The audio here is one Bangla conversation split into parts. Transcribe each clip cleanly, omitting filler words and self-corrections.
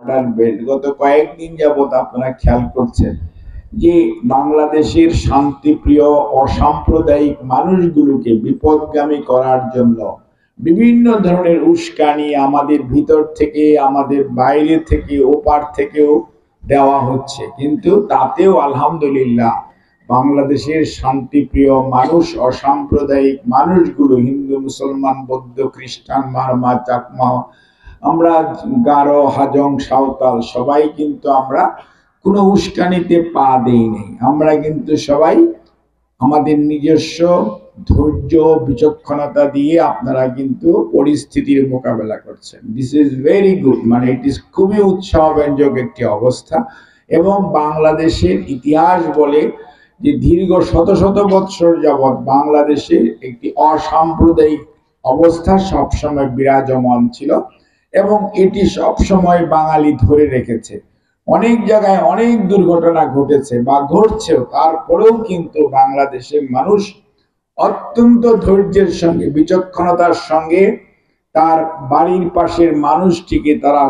রাখবেন। গত কয়েকদিন যাবৎ আপনারা খেয়াল করছেন যে বাংলাদেশের শান্তিপ্রিয় অসাম্প্রদায়িক মানুষগুলোকে বিপদগামী করার জন্য বিভিন্ন ধরনের উস্কানি আমাদের ভিতর থেকে, আমাদের বাইরে থেকে, ওপার থেকেও দেওয়া হচ্ছে, কিন্তু তাতেও আলহামদুলিল্লাহ বাংলাদেশের শান্তিপ্রিয় মানুষ, অসাম্প্রদায়িক মানুষগুলো, হিন্দু, মুসলমান, বৌদ্ধ, খ্রিস্টান, মারমা, চাকমা, আমরা গারো, হাজং, সাঁওতাল সবাই কিন্তু আমরা কোনো উস্কানিতে পা দেই নাই। আমরা কিন্তু সবাই আমাদের নিজস্ব ধৈর্য, বিচক্ষণতা দিয়ে আপনারা কিন্তু পরিস্থিতির মোকাবেলা করছেন। দিস ইজ ভেরি গুড, মানে ইট ইজ খুবই উৎসাহব্যঞ্জক একটি অবস্থা। এবং বাংলাদেশের ইতিহাস বলে যে দীর্ঘ শত শত বৎসর যাবৎ বাংলাদেশে একটি অসাম্প্রদায়িক অবস্থা সবসময় বিরাজমান ছিল এবং এটি সবসময় বাঙালি ধরে রেখেছে। অনেক জায়গায় অনেক দুর্ঘটনা ঘটেছে বা ঘটছেও, তারপরেও কিন্তু বাংলাদেশের মানুষ অত্যন্ত ধৈর্যের সঙ্গে, বিচক্ষণতার সঙ্গে তার বাড়ির পাশের মানুষটিকে তারা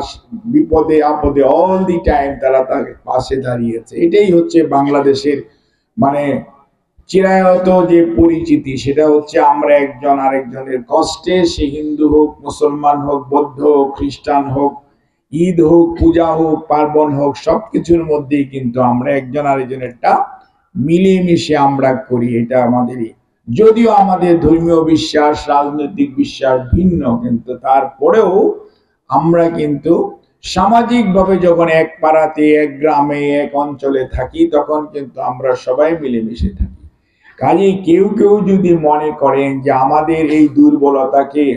বিপদে আপদে অল দি টাইম তারা তার পাশে দাঁড়িয়েছে। এটাই হচ্ছে বাংলাদেশের মানে চিরায়ত যে পরিচিতি, সেটা হচ্ছে আমরা একজন আরেকজনের কষ্টে, সে হিন্দু হোক, মুসলমান হোক, বৌদ্ধ হোক, খ্রিস্টান হোক, ঈদ হোক, পূজা হোক, পার্বণ হোক, সবকিছুর মধ্যেই কিন্তু আমরা একজন আরেকজনেরটা মিলেমিশে আমরা করি। এটা আমাদেরই, যদিও আমাদের ধর্মীয় বিশ্বাস, রাজনৈতিক বিশ্বাস ভিন্ন, কিন্তু তারপরেও আমরা কিন্তু সামাজিকভাবে যখন এক পাড়াতে, এক গ্রামে, এক অঞ্চলে থাকি, তখন কিন্তু আমরা সবাই মিলেমিশে থাকি। কাজেই কেউ কেউ যদি মনে করেন যে আমাদের এই দুর্বলতাকে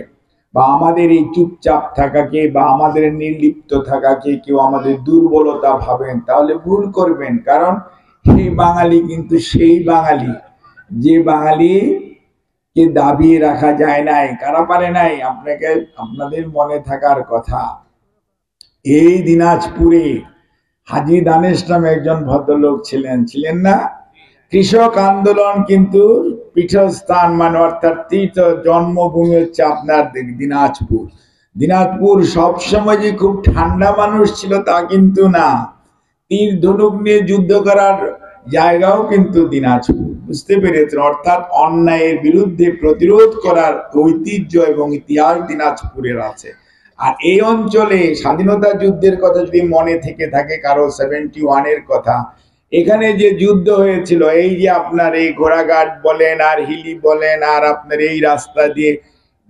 বা আমাদের এই চুপচাপ থাকাকে বা আমাদের নির্লিপ্ত থাকাকে কেউ আমাদের দুর্বলতা ভাবেন, তাহলে ভুল করবেন। কারণ সেই বাঙালি কিন্তু সেই বাঙালি যে বাঙালি কে দাবিয়ে রাখা যায় নাই। কারা পারে নাই? আপনাকে, আপনাদের মনে থাকার কথা, এই দিনাজপুরে হাজী দানেশ নামে একজন ভদ্রলোক ছিলেন, ছিলেন না? কৃষক আন্দোলন কিন্তু পীঠস্থান, মানে অর্থাৎ তীর্থ জন্মভূমি হচ্ছে আপনার দিনাজপুর। দিনাজপুর সবসময় যে খুব ঠান্ডা মানুষ ছিল তা কিন্তু না, তীর ধনুক নিয়ে যুদ্ধ করার জায়গাও কিন্তু দিনাজপুর। বুঝতে পেরেছেন? অর্থাৎ অন্যায়ের বিরুদ্ধে প্রতিরোধ করার ঐতিহ্য এবং ইতিহাস দিনাজপুরের আছে। আর এই অঞ্চলে স্বাধীনতা যুদ্ধের কথা যদি মনে থেকে থাকে কারো, 71-এর কথা, এখানে যে যুদ্ধ হয়েছিল, এই যে আপনার এই ঘোড়াঘাট বলেন আর হিলি বলেন, আর আপনার এই রাস্তা দিয়ে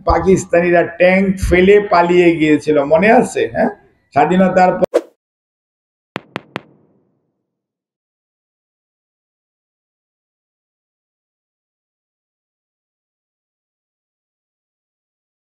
পাকিস্তানিরা ট্যাঙ্ক ফেলে পালিয়ে গিয়েছিল, মনে আছে? হ্যাঁ, স্বাধীনতার